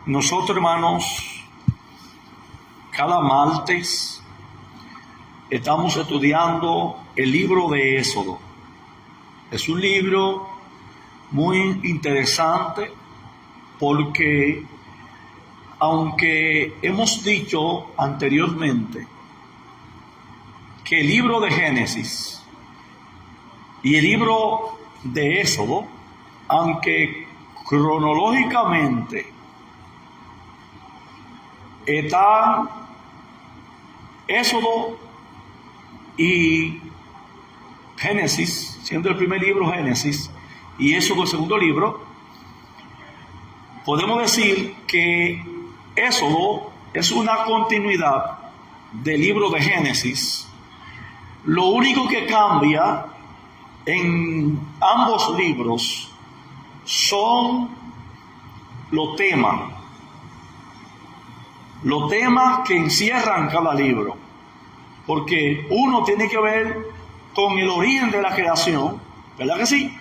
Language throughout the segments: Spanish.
Nosotros, hermanos, cada martes estamos estudiando el libro de Éxodo. Es un libro muy interesante porque, aunque hemos dicho anteriormente que el libro de Génesis y el libro de Éxodo, aunque cronológicamente están Éxodo y Génesis, siendo el primer libro Génesis y Éxodo el segundo libro, podemos decir que Éxodo es una continuidad del libro de Génesis. Lo único que cambia en ambos libros son los temas que encierran cada libro, porque uno tiene que ver con el origen de la creación, ¿verdad que sí?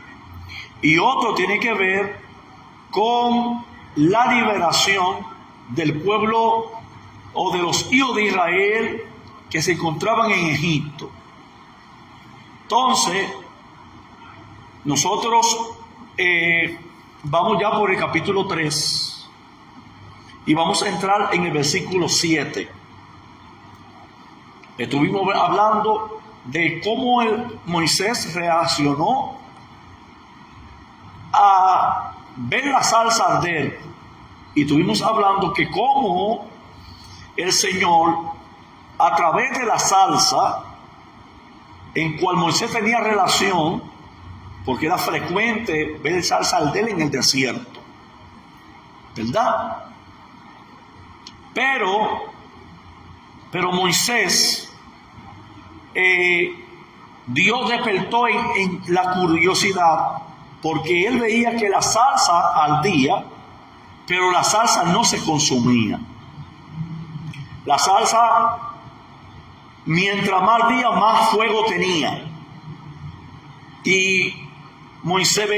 Y otro tiene que ver con la liberación del pueblo o de los hijos de Israel que se encontraban en Egipto. Entonces, nosotros vamos ya por el capítulo 3 y vamos a entrar en el versículo 7. Estuvimos hablando de cómo Moisés reaccionó a ver la salsa arder, y estuvimos hablando que cómo el Señor, a través de la salsa en cual Moisés tenía relación, porque era frecuente ver salsa arder en el desierto, ¿verdad? Pero Moisés, Dios despertó en la curiosidad, porque él veía que la salsa ardía, pero la salsa no se consumía. La salsa, mientras más ardía, más fuego tenía. Y Moisés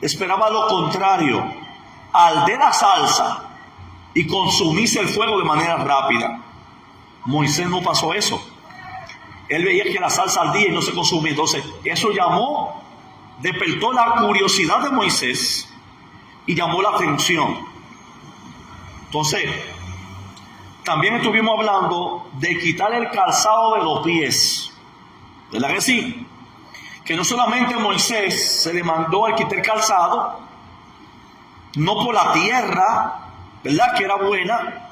esperaba lo contrario, arder la salsa y consumirse el fuego de manera rápida. Moisés no pasó eso. Él veía que la salsa ardía y no se consumía. Entonces, eso despertó la curiosidad de Moisés y llamó la atención. Entonces, también estuvimos hablando de quitar el calzado de los pies. ¿Verdad que sí? Que no solamente Moisés se le mandó a quitar el calzado, no por la tierra, ¿verdad?, que era buena,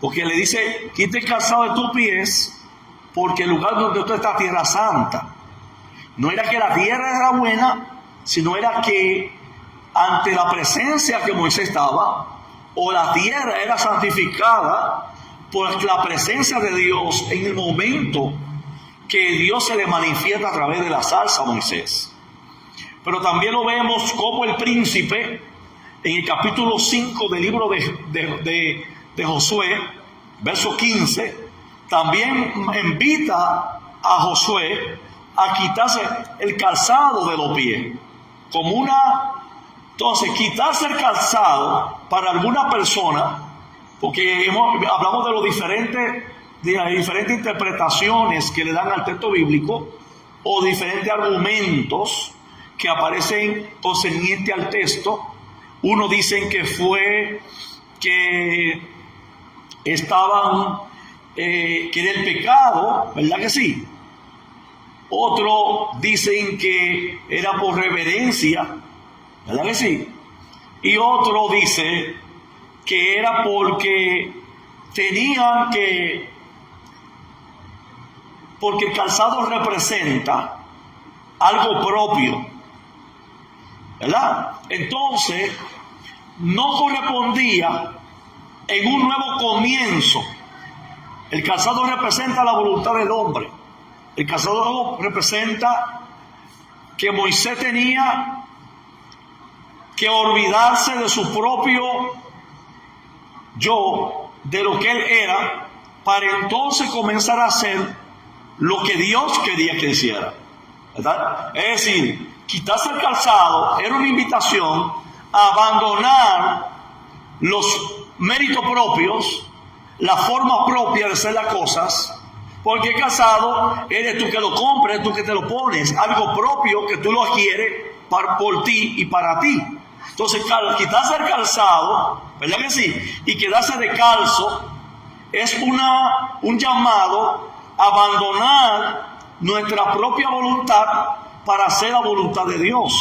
porque le dice, quita el calzado de tus pies, porque el lugar donde tú estás, tierra santa. No era que la tierra era buena, sino era que ante la presencia que Moisés estaba, o la tierra era santificada por la presencia de Dios en el momento que Dios se le manifiesta a través de la salsa a Moisés. Pero también lo vemos como el príncipe, en el capítulo 5 del libro de Josué, verso 15, también invita a Josué a quitarse el calzado de los pies. Entonces, quitarse el calzado para alguna persona, porque hablamos de las diferentes interpretaciones que le dan al texto bíblico, o diferentes argumentos que aparecen concernientes al texto. Uno dicen que fue que que era el pecado, ¿verdad que sí? Otro dicen que era por reverencia, ¿verdad que sí? Y otro dice que era porque porque el calzado representa algo propio, ¿verdad? Entonces, no correspondía en un nuevo comienzo. El calzado representa la voluntad del hombre. El calzado representa que Moisés tenía que olvidarse de su propio yo, de lo que él era, para entonces comenzar a hacer lo que Dios quería que hiciera, ¿verdad? Es decir, quitarse el calzado era una invitación a abandonar los méritos propios, la forma propia de hacer las cosas, porque calzado eres tú que lo compras, eres tú que te lo pones, algo propio que tú lo adquieres por ti y para ti. Entonces, quitarse el calzado, ¿verdad que sí? Y quedarse descalzo es un llamado a abandonar nuestra propia voluntad para hacer la voluntad de Dios.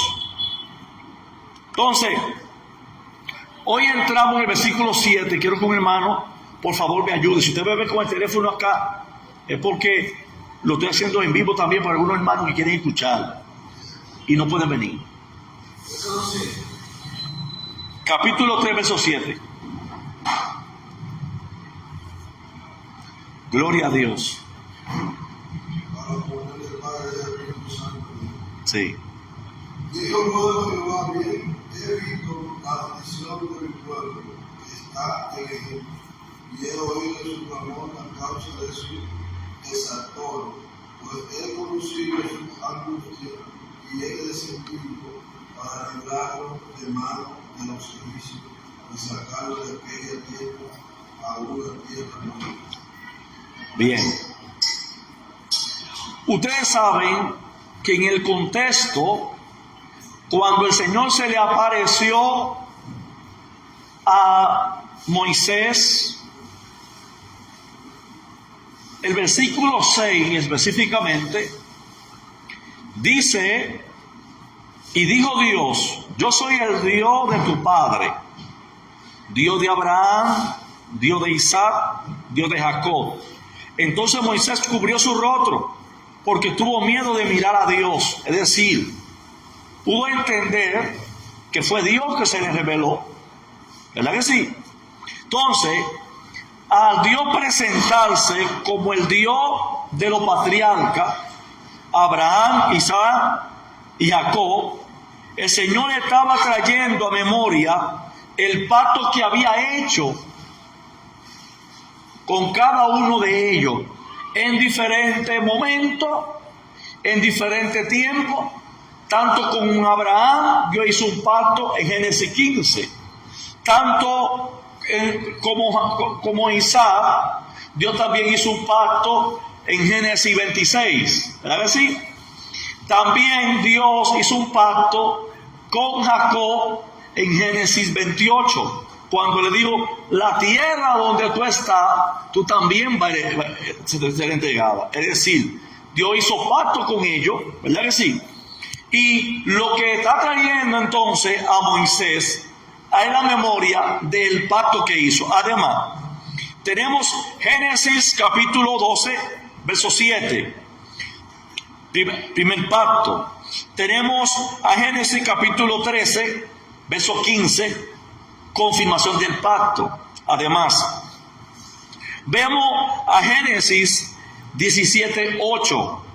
Entonces, hoy entramos en el versículo 7. Quiero que un hermano, por favor, me ayude. Si usted me ve con el teléfono acá, es porque lo estoy haciendo en vivo también para algunos hermanos que quieren escuchar y no pueden venir. Capítulo 3, verso 7. Gloria a Dios. Sí. Dijo luego Jehová: bien, he visto la aflicción de mi pueblo que está en Egipto, y he oído su clamor a causa de su desatoro, pues he conocido su angustia y he descendido para librarlo de mano de los egipcios y sacarlo de aquella tierra a una tierra nueva. Bien. Ustedes saben que en el contexto, cuando el Señor se le apareció a Moisés, el versículo 6 específicamente dice: y dijo Dios, yo soy el Dios de tu padre, Dios de Abraham, Dios de Isaac, Dios de Jacob. Entonces Moisés cubrió su rostro porque tuvo miedo de mirar a Dios, es decir, pudo entender que fue Dios que se le reveló, ¿verdad que sí? Entonces, al Dios presentarse como el Dios de los patriarcas, Abraham, Isaac y Jacob, el Señor estaba trayendo a memoria el pacto que había hecho con cada uno de ellos en diferentes momentos, en diferentes tiempos. Tanto con Abraham, Dios hizo un pacto en Génesis 15. Tanto como Isaac, Dios también hizo un pacto en Génesis 26. ¿Verdad que sí? También Dios hizo un pacto con Jacob en Génesis 28. Cuando le dijo, la tierra donde tú estás, tú también será entregada. Es decir, Dios hizo pacto con ellos, ¿verdad que sí? Y lo que está trayendo entonces a Moisés es la memoria del pacto que hizo. Además, tenemos Génesis capítulo 12, verso 7, primer pacto. Tenemos a Génesis capítulo 13, verso 15, confirmación del pacto. Además, vemos a Génesis 17, 8,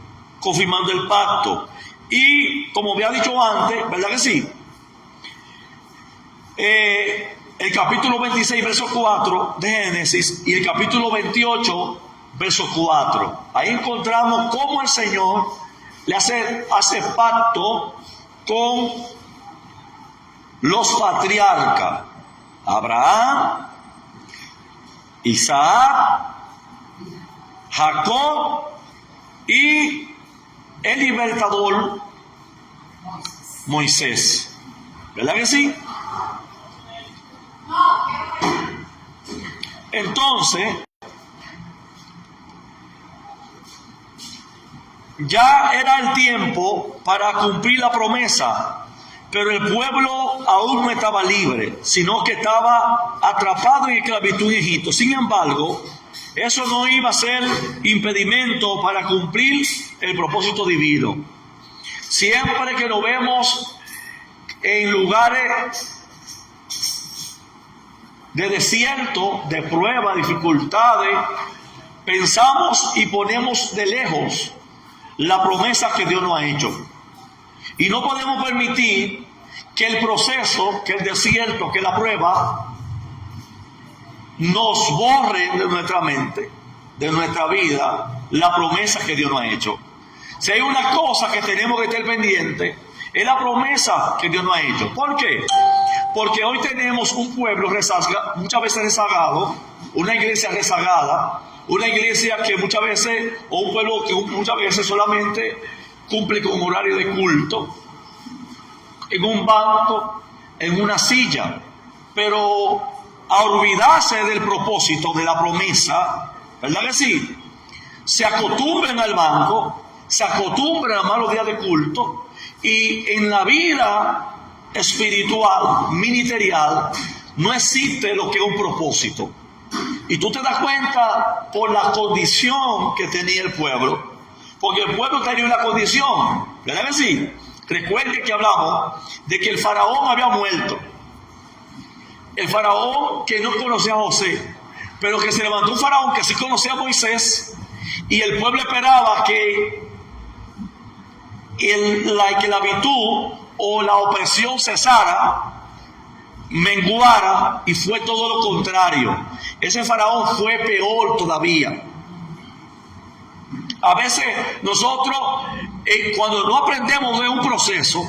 confirmando el pacto. Y como había dicho antes, ¿verdad que sí? El capítulo 26, verso 4 de Génesis y el capítulo 28, verso 4. Ahí encontramos cómo el Señor le hace pacto con los patriarcas: Abraham, Isaac, Jacob y el libertador Moisés. ¿Verdad que sí? Entonces, ya era el tiempo para cumplir la promesa, pero el pueblo aún no estaba libre, sino que estaba atrapado en esclavitud en Egipto. Sin embargo, eso no iba a ser impedimento para cumplir el propósito divino. Siempre que nos vemos en lugares de desierto, de prueba, dificultades, pensamos y ponemos de lejos la promesa que Dios nos ha hecho. Y no podemos permitir que el proceso, que el desierto, que la prueba nos borre de nuestra mente, de nuestra vida, la promesa que Dios nos ha hecho. Si hay una cosa que tenemos que estar pendiente, es la promesa que Dios nos ha hecho. ¿Por qué? Porque hoy tenemos un pueblo muchas veces rezagado, una iglesia rezagada, una iglesia que muchas veces, o un pueblo que muchas veces solamente cumple con horario de culto, en un banco, en una silla, pero a olvidarse del propósito, de la promesa, ¿verdad que sí? Se acostumbran al banco, se acostumbran a malos días de culto, y en la vida espiritual, ministerial, no existe lo que es un propósito. Y tú te das cuenta por la condición que tenía el pueblo, porque el pueblo tenía una condición, ¿verdad que sí? Recuerde que hablamos de que el faraón había muerto. El faraón que no conocía a José, pero que se levantó un faraón que sí conocía a Moisés, y el pueblo esperaba que la esclavitud o la opresión cesara, menguara, y fue todo lo contrario. Ese faraón fue peor todavía. A veces nosotros, cuando no aprendemos de un proceso,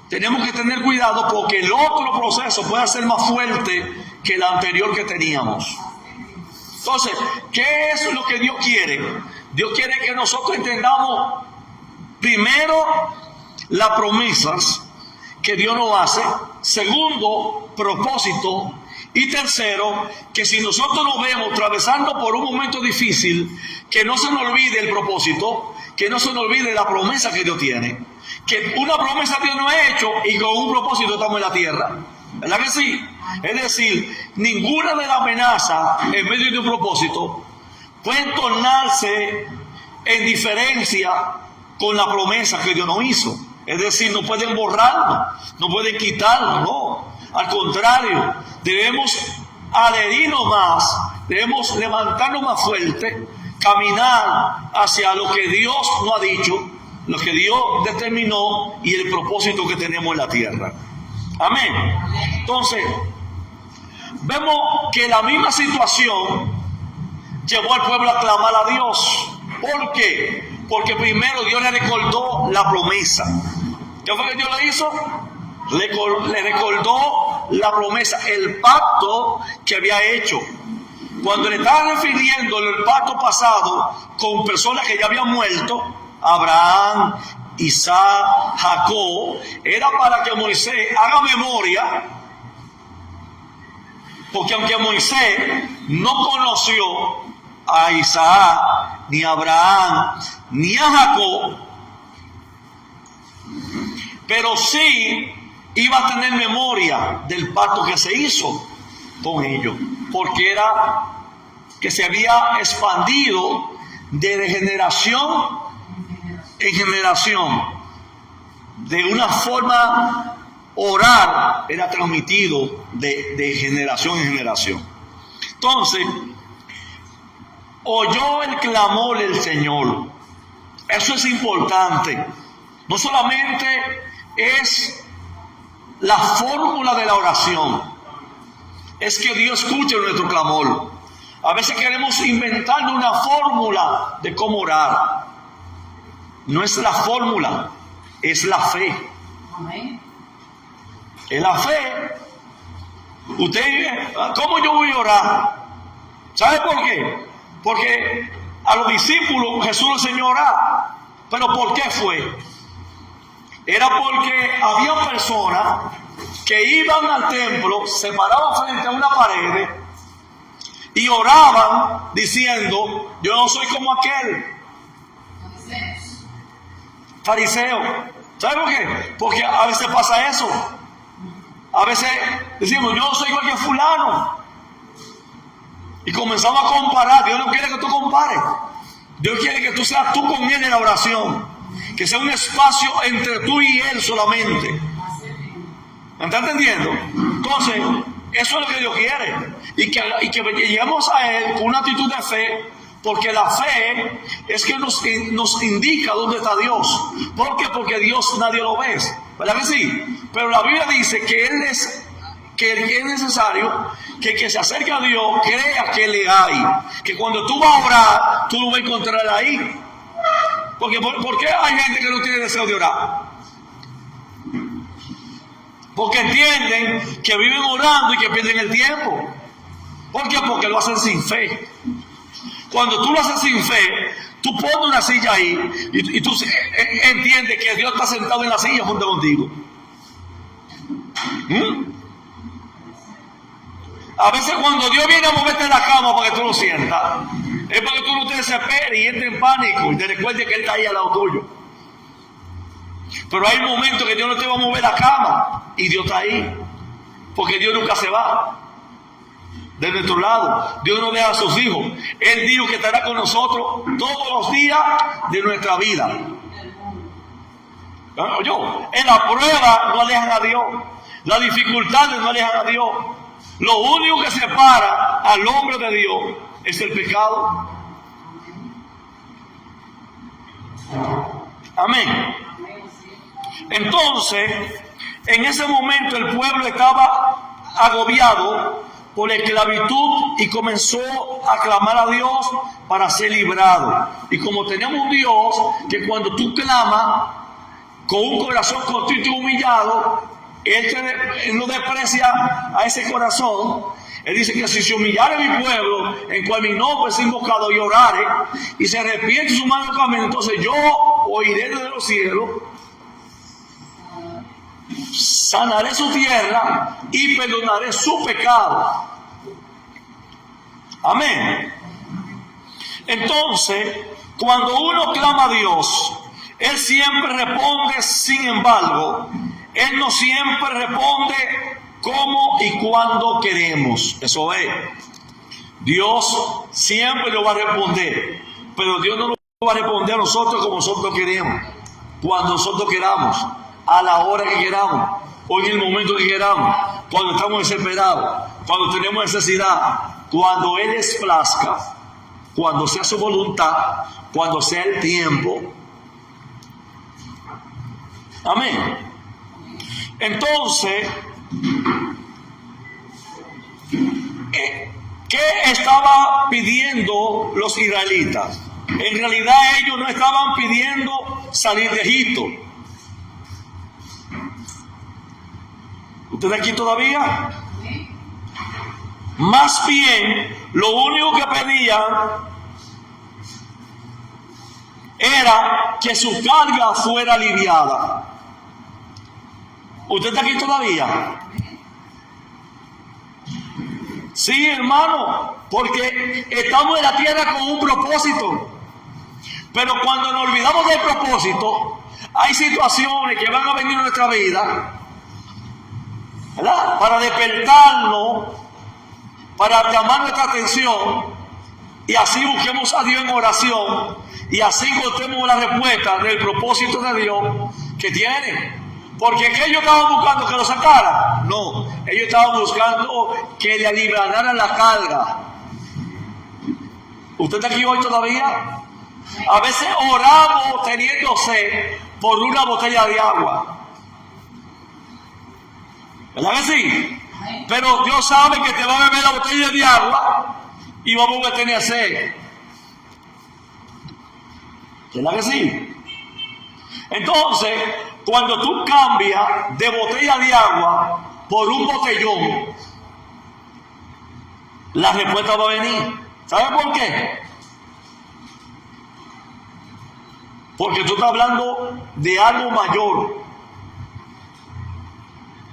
tenemos que tener cuidado, porque el otro proceso puede ser más fuerte que el anterior que teníamos. Entonces, ¿qué es lo que Dios quiere? Dios quiere que nosotros entendamos primero las promesas que Dios nos hace. Segundo, propósito. Y tercero, que si nosotros nos vemos atravesando por un momento difícil, que no se nos olvide el propósito, que no se nos olvide la promesa que Dios tiene. Que una promesa Dios no ha hecho y con un propósito estamos en la tierra. ¿Verdad que sí? Es decir, ninguna de las amenazas en medio de un propósito pueden tornarse en diferencia con la promesa que Dios nos hizo. Es decir, no pueden borrarlo, no pueden quitarlo, no. Al contrario, debemos adherirnos más, debemos levantarnos más fuerte, caminar hacia lo que Dios nos ha dicho, lo que Dios determinó y el propósito que tenemos en la tierra. Amén. Entonces, vemos que la misma situación llevó al pueblo a clamar a Dios. ¿Por qué? Porque primero Dios le recordó la promesa. ¿Qué fue que Dios le hizo? Le recordó la promesa, el pacto que había hecho. Cuando le estaba refiriendo el pacto pasado con personas que ya habían muerto, Abraham, Isaac, Jacob, era para que Moisés haga memoria, porque aunque Moisés no conoció a Isaac, ni a Abraham, ni a Jacob, pero sí iba a tener memoria del pacto que se hizo con ellos, porque era que se había expandido de generación en generación. De una forma oral era transmitido de generación en generación. Entonces, oyó el clamor del Señor. Eso es importante. No solamente es la fórmula de la oración, es que Dios escuche nuestro clamor. A veces queremos inventar una fórmula de cómo orar. No es la fórmula, es la fe. Amén. Es la fe. Usted, ¿cómo yo voy a orar? ¿Sabe por qué? Porque a los discípulos Jesús les enseñó a orar. ¿Pero por qué fue? Era porque había personas que iban al templo, se paraban frente a una pared y oraban diciendo: yo no soy como aquel fariseo. ¿Sabe por qué? Porque a veces pasa eso. A veces decimos: yo no soy igual que fulano, y comenzamos a comparar. Dios no quiere que tú compares. Dios quiere que tú seas tú con Él en la oración, que sea un espacio entre tú y Él solamente. ¿Me está entendiendo? Entonces, eso es lo que Dios quiere. Y que lleguemos a Él con una actitud de fe, porque la fe es que nos indica dónde está Dios. ¿Por qué? Porque Dios nadie lo ve. ¿Verdad que sí? Pero la Biblia dice que es necesario que el que se acerque a Dios crea que le hay. Que cuando tú vas a orar, tú lo vas a encontrar ahí. Porque ¿por qué hay gente que no tiene deseo de orar? Porque entienden que viven orando y que pierden el tiempo. ¿Por qué? Porque lo hacen sin fe. Cuando tú lo haces sin fe, tú pones una silla ahí y tú entiendes que Dios está sentado en la silla junto contigo. A veces cuando Dios viene a moverte en la cama para que tú lo sientas, es para que tú no te desesperes y entres en pánico y te recuerdes que Él está ahí al lado tuyo. Pero hay momentos que Dios no te va a mover la cama y Dios está ahí, porque Dios nunca se va de nuestro lado. Dios no deja a sus hijos. Él dijo que estará con nosotros todos los días de nuestra vida. En la prueba no alejan a Dios, las dificultades no alejan a Dios. Lo único que separa al hombre de Dios es el pecado. Amén. Entonces, en ese momento el pueblo estaba agobiado por la esclavitud y comenzó a clamar a Dios para ser librado. Y como tenemos un Dios que cuando tú clamas con un corazón contrito y humillado, Él no desprecia a ese corazón. Él dice que si se humillare mi pueblo, en cual mi nombre es invocado, y orare, y se arrepiente su malo camino, entonces yo oiré desde los cielos, sanaré su tierra y perdonaré su pecado. Amén. Entonces, cuando uno clama a Dios, Él siempre responde. Sin embargo, Él no siempre responde como y cuando queremos. Eso es. Dios siempre lo va a responder, pero Dios no lo va a responder a nosotros como nosotros queremos, cuando nosotros queramos, a la hora que queramos, o en el momento que queramos, cuando estamos desesperados, cuando tenemos necesidad, cuando Él les plazca, cuando sea su voluntad, cuando sea el tiempo. Amén. Entonces, ¿qué estaban pidiendo los israelitas? En realidad ellos no estaban pidiendo salir de Egipto. ¿Usted está aquí todavía? Más bien, lo único que pedían era que su carga fuera aliviada. ¿Usted está aquí todavía? Sí, hermano, porque estamos en la tierra con un propósito. Pero cuando nos olvidamos del propósito, hay situaciones que van a venir en nuestra vida, ¿verdad?, para despertarnos, para llamar nuestra atención, y así busquemos a Dios en oración, y así encontremos la respuesta del propósito de Dios que tiene. Porque que ellos estaban buscando que lo sacara. No, ellos estaban buscando que le alivianaran la carga. ¿Usted está aquí hoy todavía? A veces oramos teniendo sed por una botella de agua. ¿Verdad que sí? Pero Dios sabe que te va a beber la botella de agua y vamos a tener sed. ¿Verdad que sí? Entonces, cuando tú cambias de botella de agua por un botellón, la respuesta va a venir. ¿Sabes por qué? Porque tú estás hablando de algo mayor.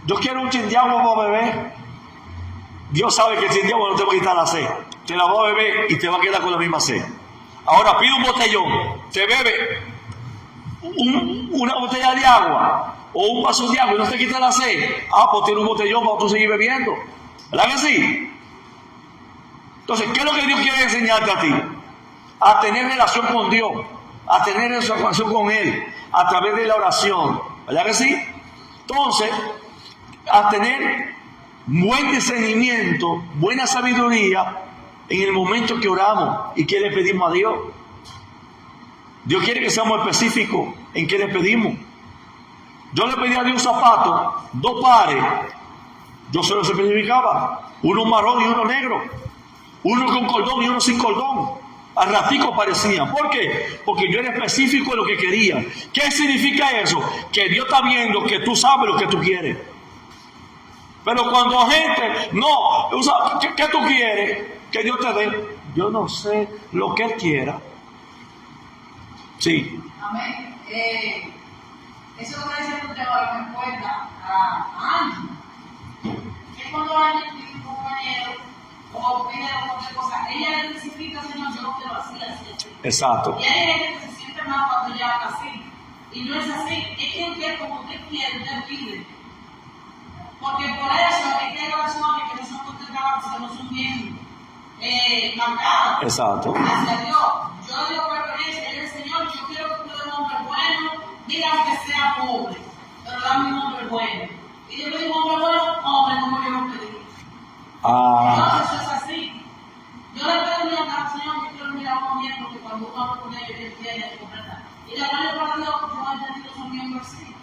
Yo quiero un chin de agua para beber. Dios sabe que el chin de agua no te va a quitar la sed. Te la va a beber y te va a quedar con la misma sed. Ahora pide un botellón, te bebe una botella de agua o un vaso de agua y no te quita la sed. Pues tiene un botellón para tú seguir bebiendo. ¿Verdad que sí? Entonces, ¿qué es lo que Dios quiere enseñarte a ti? A tener relación con Dios, a tener relación con Él a través de la oración. ¿Verdad que sí? Entonces, a tener buen discernimiento, buena sabiduría en el momento que oramos y que le pedimos a Dios. Dios quiere que seamos específicos en qué le pedimos. Yo le pedí a Dios zapatos, 2 pares. Yo se los especificaba. Uno marrón y uno negro. Uno con cordón y uno sin cordón. Al ratico parecían. ¿Por qué? Porque yo era específico en lo que quería. ¿Qué significa eso? Que Dios está viendo que tú sabes lo que tú quieres. Pero cuando gente, no, ¿qué tú quieres? Que Dios te dé. Yo no sé lo que Él quiera. Sí. Amén. Eso lo que está diciendo usted ahora me recuerda a Ángel. Que cuando Ángel tiene un compañero o pide cualquier cosa, ella le especifica, Señor, yo quiero así, así, así. Exacto. Y hay gente que se siente mal cuando ella habla así. Y no es así. Es que usted, como usted quiere, usted pide. Porque por eso es que hay oraciones que no son contestadas, que no son bien marcadas. Exacto. Hacia Dios. Yo digo preferencia, el Señor, yo quiero que tú dé un hombre bueno, diga que sea pobre, pero dame un hombre bueno. Y yo le digo hombre bueno, hombre, como yo lo pedí. Entonces eso es así. Yo le pido mi al Señor, yo quiero mirar a bien, porque cuando uno habla con ellos, ellos tienen que comprender. Y la verdad para Dios, yo he entendido son miembros así.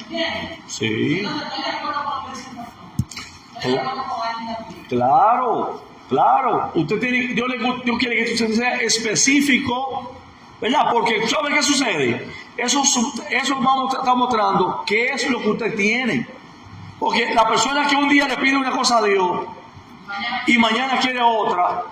¿Entiendes? Sí. Entonces estoy de acuerdo con lo que dice el pastor. Estoy de acuerdo con alguien también. Claro, claro. Usted tiene, Dios quiere que usted sea específico, ¿verdad? Porque ¿sabe qué sucede? Eso está mostrando qué es lo que usted tiene. Porque la persona que un día le pide una cosa a Dios y mañana quiere otra,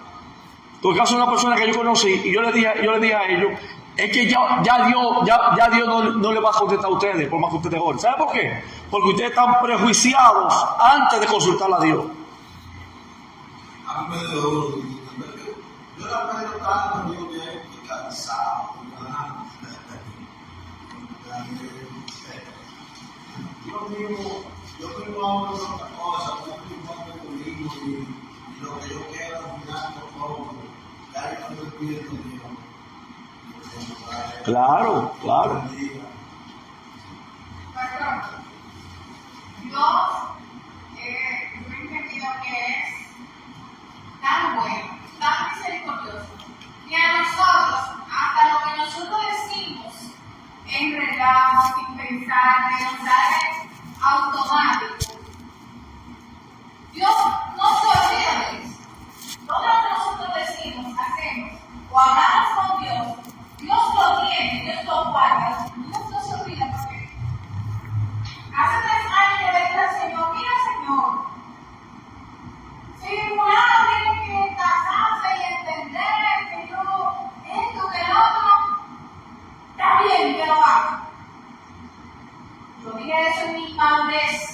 por caso de una persona que yo conocí y yo le dije a ellos, es que ya Dios no le va a contestar a ustedes por más que ustedes oren. ¿Sabe por qué? Porque ustedes están prejuiciados antes de consultar a Dios. A mí me dio yo la pedro tanto, digo que estoy cansado. Yo mismo hago otra cosa, yo mismo conmigo y lo que yo quiero es mirar por favor, ya hay que me pide Dios. Claro. Perdón. Dios, yo he entendido que es tan bueno, tan misericordioso, que a nosotros, hasta lo que nosotros decimos en relajo, sin pensar, que nos sale automático, Dios no se olvida de eso. Todo lo que nosotros decimos, hacemos o hablamos con Dios, Dios lo tiene, Dios lo guarda, Dios no se olvida porque hace 3 años yo le dije al Señor, mira Señor, si fulano tiene que casarse y entender que yo, esto, que el otro, está bien que lo haga. Yo dije eso en mi madurez.